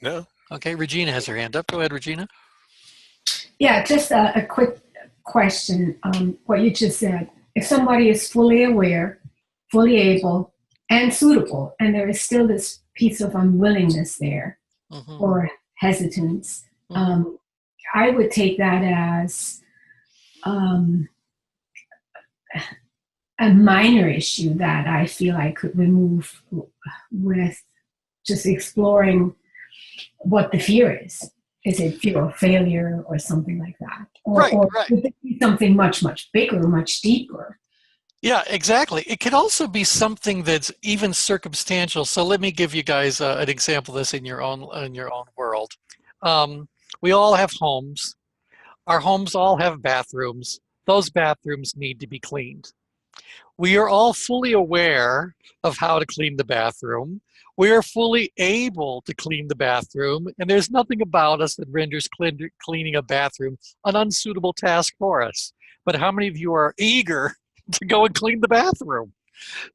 No. Okay, Regina has her hand up. Go ahead, Regina. Yeah, just a quick question. What you just said. If somebody is fully aware, fully able, and suitable, and there is still this piece of unwillingness there, or hesitance, I would take that as a minor issue that I feel I could remove with just exploring what the fear is. Is it fear of failure or something like that? Or could it be something much, much bigger, much deeper? Yeah, exactly. It could also be something that's even circumstantial. So let me give you guys an example of this in your own world. We all have homes. Our homes all have bathrooms. Those bathrooms need to be cleaned. We are all fully aware of how to clean the bathroom. We are fully able to clean the bathroom, and there's nothing about us that renders cleaning a bathroom an unsuitable task for us. But how many of you are eager to go and clean the bathroom?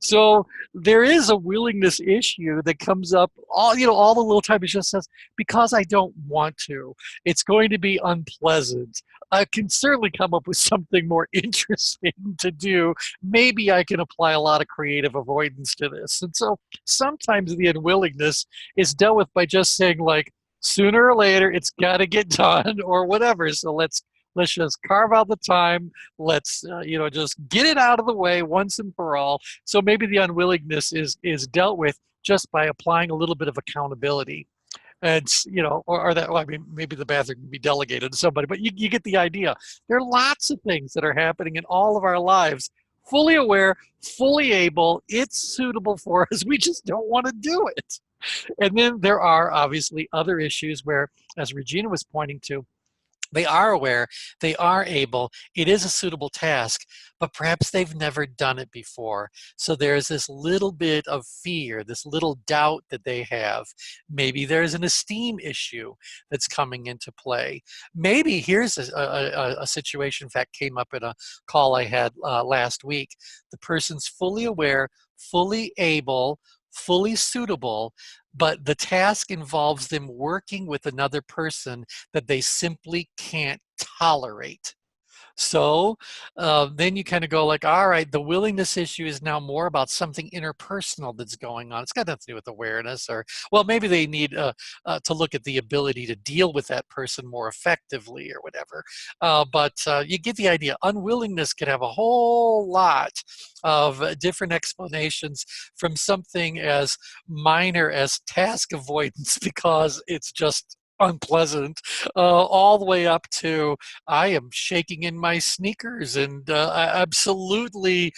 So there is a willingness issue that comes up all the little time. It just says, because I don't want to. It's going to be unpleasant. I can certainly come up with something more interesting to do. Maybe I can apply a lot of creative avoidance to this. And so sometimes the unwillingness is dealt with by just saying, like, sooner or later it's got to get done or whatever. So let's just carve out the time. Let's just get it out of the way once and for all. So maybe the unwillingness is dealt with just by applying a little bit of accountability. And or that, well, I mean, maybe the bathroom can be delegated to somebody, but you get the idea. There are lots of things that are happening in all of our lives, fully aware, fully able, it's suitable for us. We just don't want to do it. And then there are obviously other issues where, as Regina was pointing to, they are aware, they are able, it is a suitable task, but perhaps they've never done it before. So there's this little bit of fear, this little doubt that they have. Maybe there's an esteem issue that's coming into play. Maybe here's a situation, in fact, came up in a call I had last week. The person's fully aware, fully able, fully suitable, but the task involves them working with another person that they simply can't tolerate. So then you kind of go like, all right, the willingness issue is now more about something interpersonal that's going on. It's got nothing to do with awareness, or, well, maybe they need to look at the ability to deal with that person more effectively or whatever. But you get the idea. Unwillingness could have a whole lot of different explanations, from something as minor as task avoidance because it's just unpleasant, all the way up to I am shaking in my sneakers and absolutely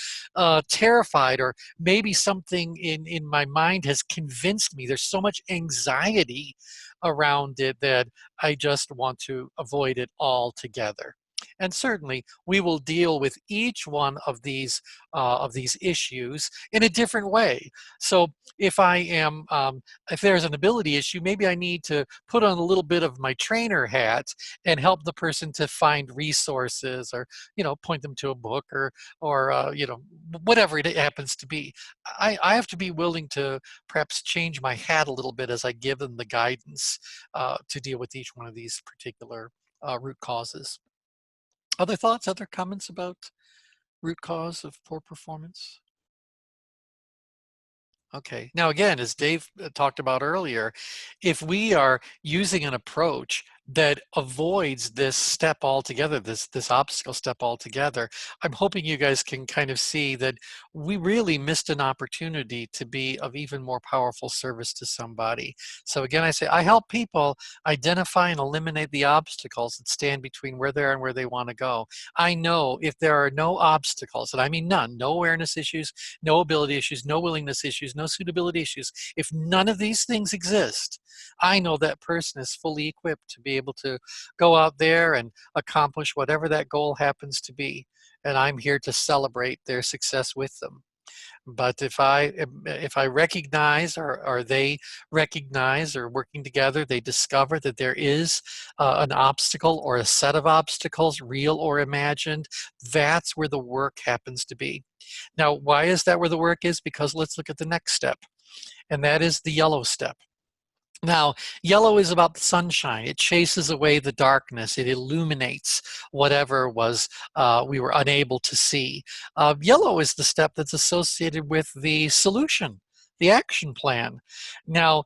terrified, or maybe something in my mind has convinced me. There's so much anxiety around it that I just want to avoid it altogether. And certainly, we will deal with each one of these issues in a different way. So, if I am, if there's an ability issue, maybe I need to put on a little bit of my trainer hat and help the person to find resources, or point them to a book, or whatever it happens to be. I have to be willing to perhaps change my hat a little bit as I give them the guidance to deal with each one of these particular root causes. Other thoughts, other comments about root cause of poor performance? Okay. Now, again, as Dave talked about earlier, if we are using an approach that avoids this step altogether, this obstacle step altogether, I'm hoping you guys can kind of see that we really missed an opportunity to be of even more powerful service to somebody. So again, I say I help people identify and eliminate the obstacles that stand between where they are and where they want to go. I know if there are no obstacles, and I mean none, no awareness issues, no ability issues, no willingness issues, no suitability issues. If none of these things exist, I know that person is fully equipped to be able to go out there and accomplish whatever that goal happens to be. And I'm here to celebrate their success with them. But if I recognize, or they recognize, or working together, they discover that there is an obstacle or a set of obstacles, real or imagined, that's where the work happens to be. Now, why is that where the work is? Because let's look at the next step, and that is the yellow step. Now, yellow is about the sunshine. It chases away the darkness. It illuminates whatever was we were unable to see. Yellow is the step that's associated with the solution, the action plan. Now,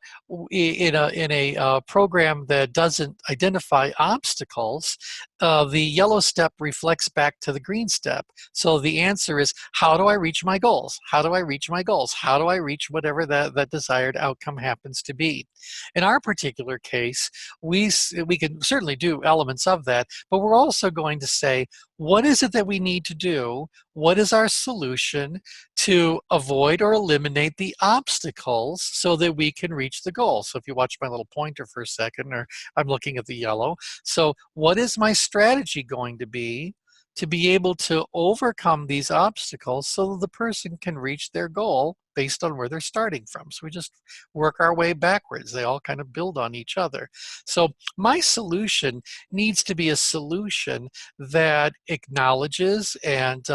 in a program that doesn't identify obstacles, the yellow step reflects back to the green step. So the answer is, how do I reach my goals? How do I reach my goals? How do I reach whatever that desired outcome happens to be? In our particular case, we can certainly do elements of that, but we're also going to say, what is it that we need to do? What is our solution to avoid or eliminate the obstacles so that we can reach the goal? So if you watch my little pointer for a second, or I'm looking at the yellow. So what is my strategy going to be to be able to overcome these obstacles so the person can reach their goal based on where they're starting from. So we just work our way backwards. They all kind of build on each other. So my solution needs to be a solution that acknowledges and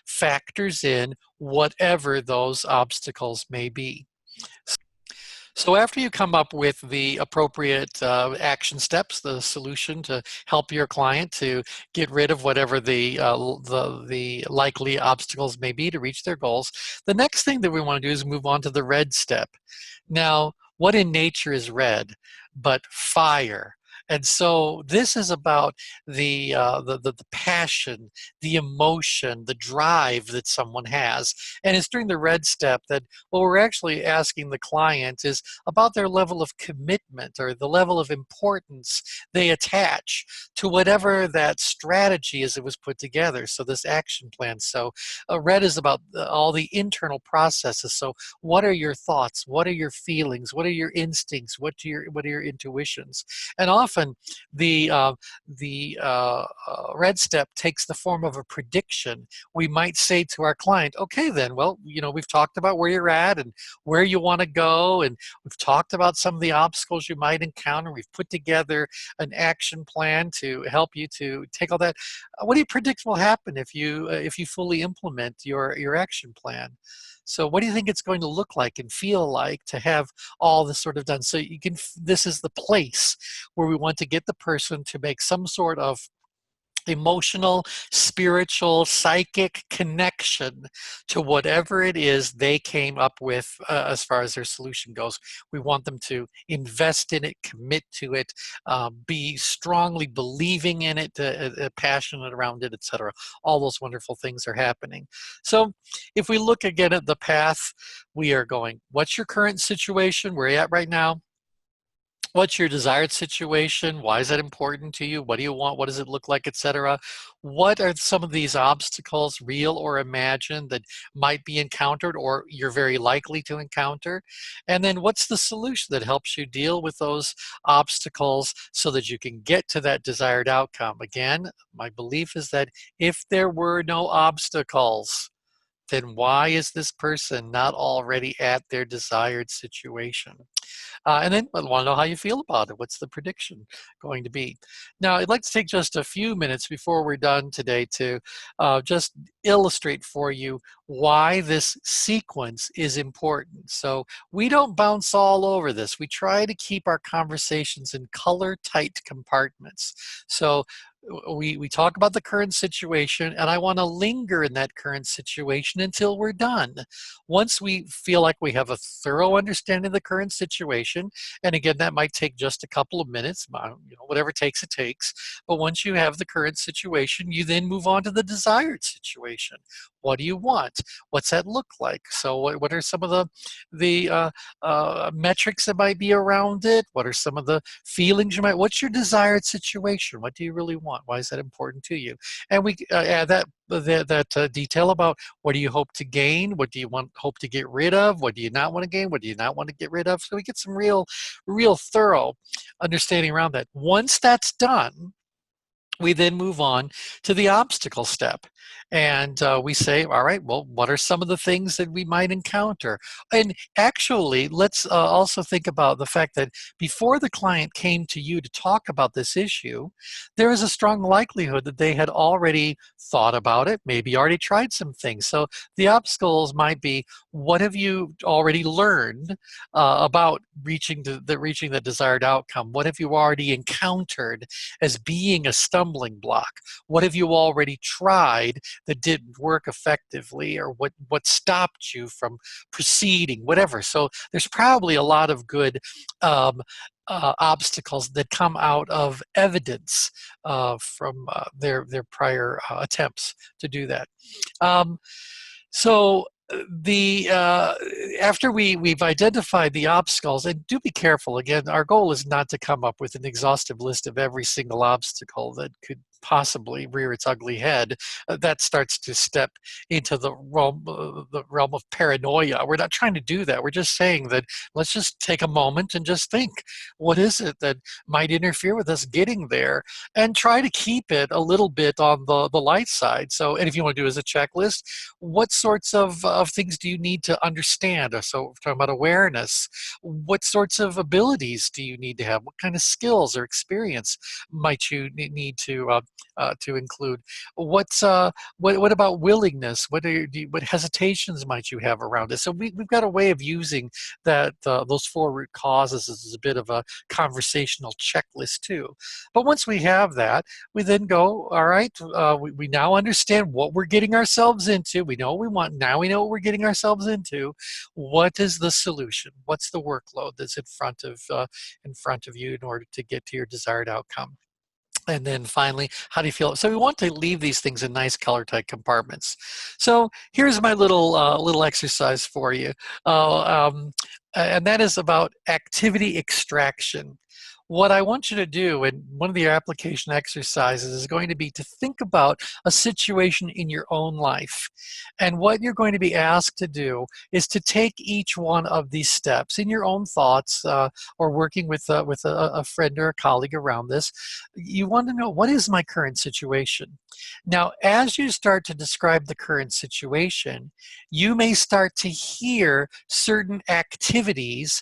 factors in whatever those obstacles may be. So after you come up with the appropriate action steps, the solution to help your client to get rid of whatever the likely obstacles may be to reach their goals, the next thing that we want to do is move on to the red step. Now, what in nature is red but fire? And so this is about the passion, the emotion, the drive that someone has. And it's during the red step that what we're actually asking the client is about their level of commitment or the level of importance they attach to whatever that strategy is that was put together. So this action plan. So red is about all the internal processes. So what are your thoughts? What are your feelings? What are your instincts? What are your intuitions? And often the red step takes the form of a prediction. We might say to our client, okay then, well, you know, we've talked about where you're at and where you want to go, and we've talked about some of the obstacles you might encounter. We've put together an action plan to help you to take all that. What do you predict will happen if you fully implement your action plan? So what do you think it's going to look like and feel like to have all this sort of done? So you can, this is the place where we want to get the person to make some sort of emotional, spiritual, psychic connection to whatever it is they came up with as far as their solution goes. We want them to invest in it, commit to it, be strongly believing in it, passionate around it, etc. All those wonderful things are happening. So if we look again at the path, we are going, what's your current situation? Where are you at right now? What's your desired situation? Why is that important to you? What do you want? What does it look like, etc.? What are some of these obstacles, real or imagined, that might be encountered or you're very likely to encounter? And then what's the solution that helps you deal with those obstacles so that you can get to that desired outcome? Again, my belief is that if there were no obstacles, then why is this person not already at their desired situation? And then I want to know how you feel about it. What's the prediction going to be? Now, I'd like to take just a few minutes before we're done today to just illustrate for you why this sequence is important. So we don't bounce all over this. We try to keep our conversations in color-tight compartments. So we talk about the current situation, and I want to linger in that current situation until we're done. Once we feel like we have a thorough understanding of the current situation, and again, that might take just a couple of minutes, you know, whatever it takes, it takes. But once you have the current situation, you then move on to the desired situation. What do you want? What's that look like? So what are some of the metrics that might be around it? What are some of the feelings you might, what's your desired situation? What do you really want? Why is that important to you? And we add that detail about what do you hope to gain? What do you hope to get rid of? What do you not want to gain? What do you not want to get rid of? So we get some real thorough understanding around that. Once that's done, we then move on to the obstacle step. And we say, all right, well, what are some of the things that we might encounter? And actually, let's also think about the fact that before the client came to you to talk about this issue, there is a strong likelihood that they had already thought about it, maybe already tried some things. So the obstacles might be, what have you already learned about reaching the desired outcome? What have you already encountered as being a stumbling block? What have you already tried that didn't work effectively, or what stopped you from proceeding, whatever. So there's probably a lot of good obstacles that come out of evidence from their prior attempts to do that. So after we've identified the obstacles, and do be careful, again, our goal is not to come up with an exhaustive list of every single obstacle that could possibly rear its ugly head, that starts to step into the realm of paranoia. We're not trying to do that. We're just saying that let's just take a moment and just think, what is it that might interfere with us getting there, and try to keep it a little bit on the light side. So, and if you want to do as a checklist, what sorts of things do you need to understand? So we're talking about awareness. What sorts of abilities do you need to have? What kind of skills or experience might you need to include? What about willingness? What hesitations might you have around it? So we've got a way of using that those 4 root causes as a bit of a conversational checklist too. But once we have that, we then go, all right, we now understand what we're getting ourselves into. We know what we want. Now we know what we're getting ourselves into. What is the solution? What's the workload that's in front of you in order to get to your desired outcome? And then finally, how do you feel? So we want to leave these things in nice color-tight compartments. So here's my little exercise for you, and that is about activity extraction. What I want you to do, and one of the application exercises is going to be to think about a situation in your own life. And what you're going to be asked to do is to take each one of these steps in your own thoughts, or working with a friend or a colleague around this. You want to know, what is my current situation? Now, as you start to describe the current situation, you may start to hear certain activities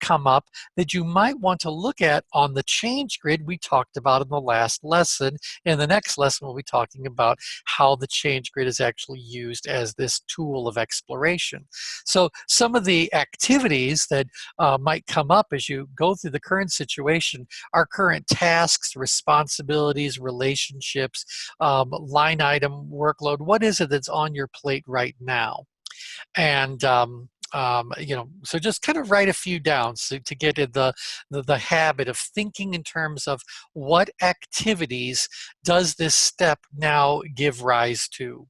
come up that you might want to look at on the change grid we talked about in the last lesson. In the next lesson, we'll be talking about how the change grid is actually used as this tool of exploration. So some of the activities that might come up as you go through the current situation are current tasks, responsibilities, relationships, line item workload. What is it that's on your plate right now? And so just kind of write a few down so to get in the habit of thinking in terms of what activities does this step now give rise to.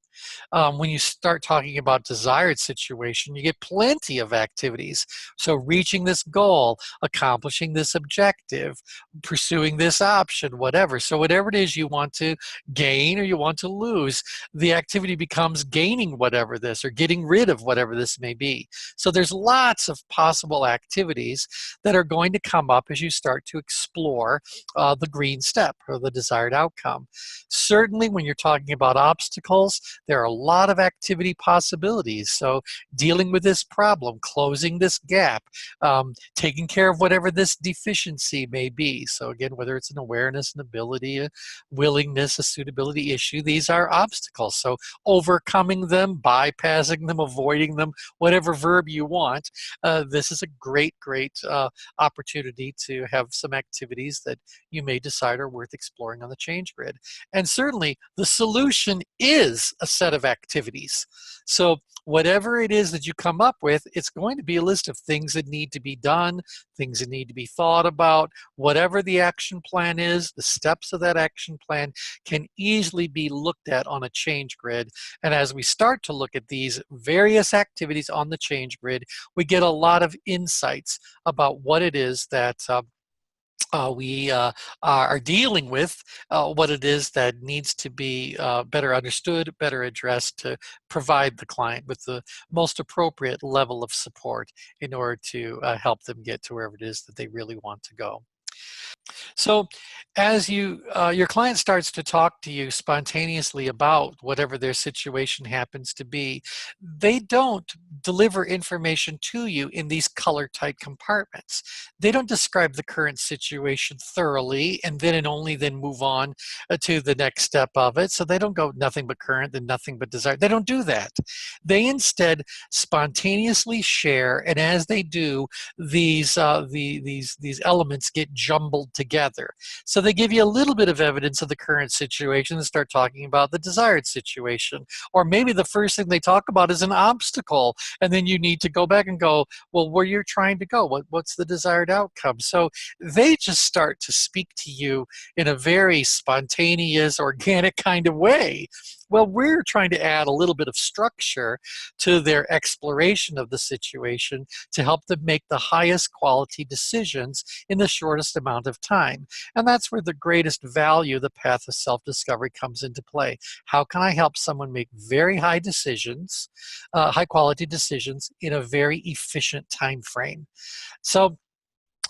When you start talking about desired situation, you get plenty of activities. So reaching this goal, accomplishing this objective, pursuing this option, whatever. So whatever it is you want to gain or you want to lose, the activity becomes gaining whatever this or getting rid of whatever this may be. So there's lots of possible activities that are going to come up as you start to explore the green step or the desired outcome. Certainly when you're talking about obstacles, there are a lot of activity possibilities. So dealing with this problem, closing this gap, taking care of whatever this deficiency may be. So again, whether it's an awareness, an ability, a willingness, a suitability issue, these are obstacles. So overcoming them, bypassing them, avoiding them, whatever verb you want, this is a great opportunity to have some activities that you may decide are worth exploring on the change grid. And certainly the solution is a set of activities. So whatever it is that you come up with, it's going to be a list of things that need to be done, things that need to be thought about. Whatever the action plan is, the steps of that action plan can easily be looked at on a change grid. And as we start to look at these various activities on the change grid, we get a lot of insights about what it is that we are dealing with, what it is that needs to be better understood, better addressed to provide the client with the most appropriate level of support in order to help them get to wherever it is that they really want to go. So as your client starts to talk to you spontaneously about whatever their situation happens to be, they don't deliver information to you in these color-tight compartments. They don't describe the current situation thoroughly and then and only then move on to the next step of it. So they don't go nothing but current, then nothing but desired. They don't do that. They instead spontaneously share, and as they do, these elements get jumbled together. So they give you a little bit of evidence of the current situation and start talking about the desired situation. Or maybe the first thing they talk about is an obstacle, and then you need to go back and go, well, where you're trying to go, what's the desired outcome? So they just start to speak to you in a very spontaneous, organic kind of way, Well, we're trying to add a little bit of structure to their exploration of the situation to help them make the highest quality decisions in the shortest amount of time. And that's where the greatest value, the path of self-discovery, comes into play. How can I help someone make very high decisions, high quality decisions in a very efficient time frame? So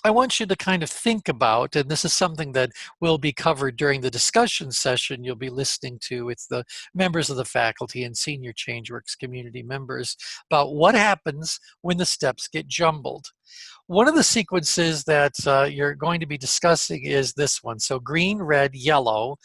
I want you to kind of think about, and this is something that will be covered during the discussion session you'll be listening to with the members of the faculty and senior ChangeWorks community members, about what happens when the steps get jumbled. One of the sequences that you're going to be discussing is this one. So green, red, yellow,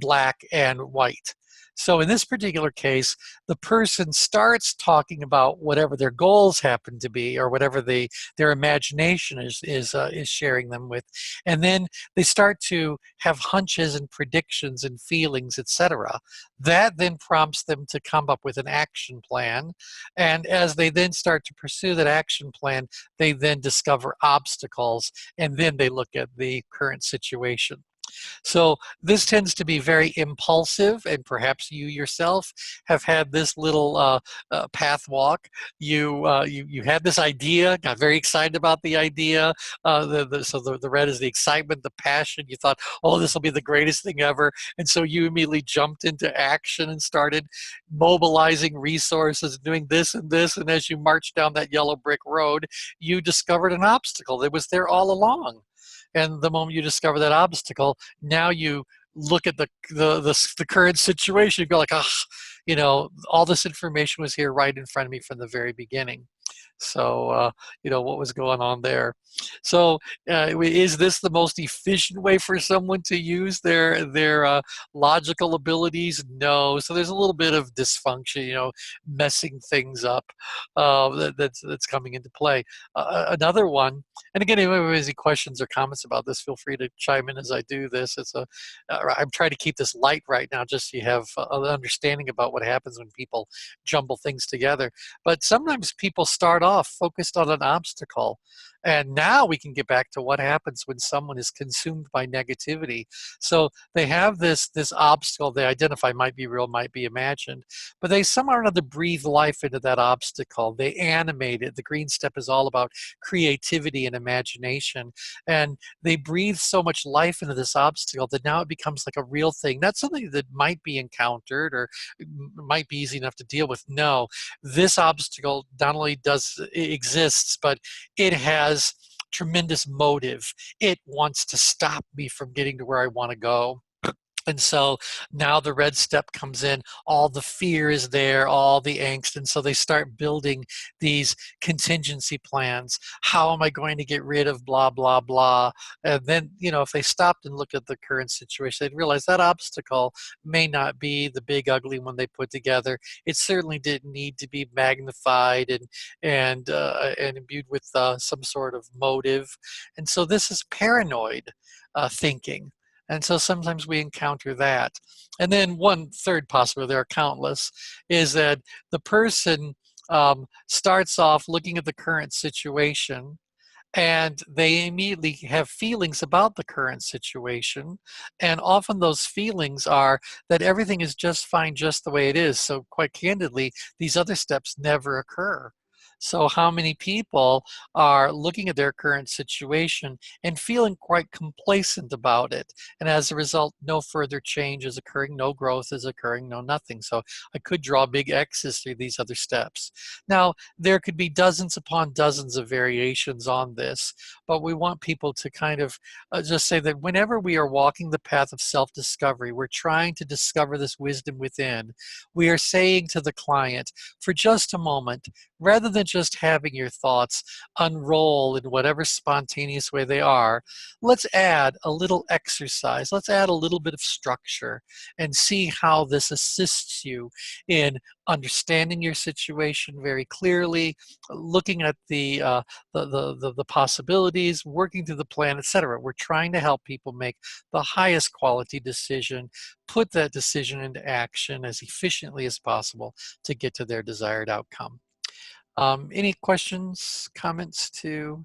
black, and white. So in this particular case, the person starts talking about whatever their goals happen to be, or whatever their imagination is sharing them with, and then they start to have hunches and predictions and feelings, etc. That then prompts them to come up with an action plan, and as they then start to pursue that action plan, they then discover obstacles, and then they look at the current situation. So this tends to be very impulsive, and perhaps you yourself have had this little path walk. You had this idea, got very excited about the idea. So the red is the excitement, the passion. You thought, oh, this will be the greatest thing ever, and so you immediately jumped into action and started mobilizing resources, doing this and this. And as you marched down that yellow brick road, you discovered an obstacle that was there all along. And the moment you discover that obstacle, now you look at the current situation, you go like, ah, you know, all this information was here right in front of me from the very beginning. So, you know, what was going on there? So, is this the most efficient way for someone to use their logical abilities? No. So there's a little bit of dysfunction, you know, messing things up that's coming into play. Another one, and again, if anyone has any questions or comments about this, feel free to chime in as I do this. I'm trying to keep this light right now, just so you have an understanding about what happens when people jumble things together. But sometimes people start off focused on an obstacle. And now we can get back to what happens when someone is consumed by negativity. So they have this obstacle they identify, might be real, might be imagined, but they somehow or another breathe life into that obstacle. They animate it. The green step is all about creativity and imagination. And they breathe so much life into this obstacle that now it becomes like a real thing. Not something that might be encountered or might be easy enough to deal with. No, this obstacle not only exists, but it has tremendous motive. It wants to stop me from getting to where I want to go. And so now the red step comes in, all the fear is there, all the angst, and so they start building these contingency plans. How am I going to get rid of blah, blah, blah? And then, you know, if they stopped and looked at the current situation, they'd realize that obstacle may not be the big ugly one they put together. It certainly didn't need to be magnified and imbued with some sort of motive. And so this is paranoid thinking. And so sometimes we encounter that. And then one third possibility, there are countless, is that the person starts off looking at the current situation, and they immediately have feelings about the current situation. And often those feelings are that everything is just fine just the way it is. So quite candidly, these other steps never occur. So how many people are looking at their current situation and feeling quite complacent about it? And as a result, no further change is occurring, no growth is occurring, no nothing. So I could draw big X's through these other steps. Now, there could be dozens upon dozens of variations on this, but we want people to kind of just say that whenever we are walking the path of self-discovery, we're trying to discover this wisdom within. We are saying to the client, for just a moment, rather than just having your thoughts unroll in whatever spontaneous way they are, let's add a little exercise. Let's add a little bit of structure and see how this assists you in understanding your situation very clearly, looking at the possibilities, working through the plan, etc. We're trying to help people make the highest quality decision, put that decision into action as efficiently as possible to get to their desired outcome. Any questions, comments to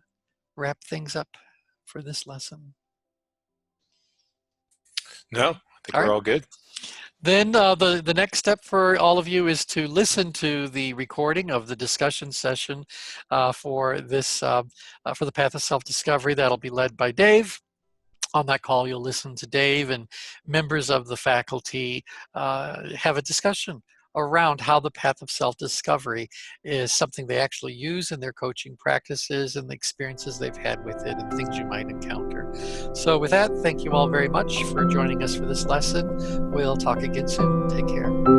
wrap things up for this lesson? No, I think All we're right. all good. Then the next step for all of you is to listen to the recording of the discussion session for this for the Path of Self-Discovery. That'll be led by Dave. On that call, you'll listen to Dave and members of the faculty have a discussion around how the path of self-discovery is something they actually use in their coaching practices and the experiences they've had with it and things you might encounter. So with that, thank you all very much for joining us for this lesson. We'll talk again soon. Take care.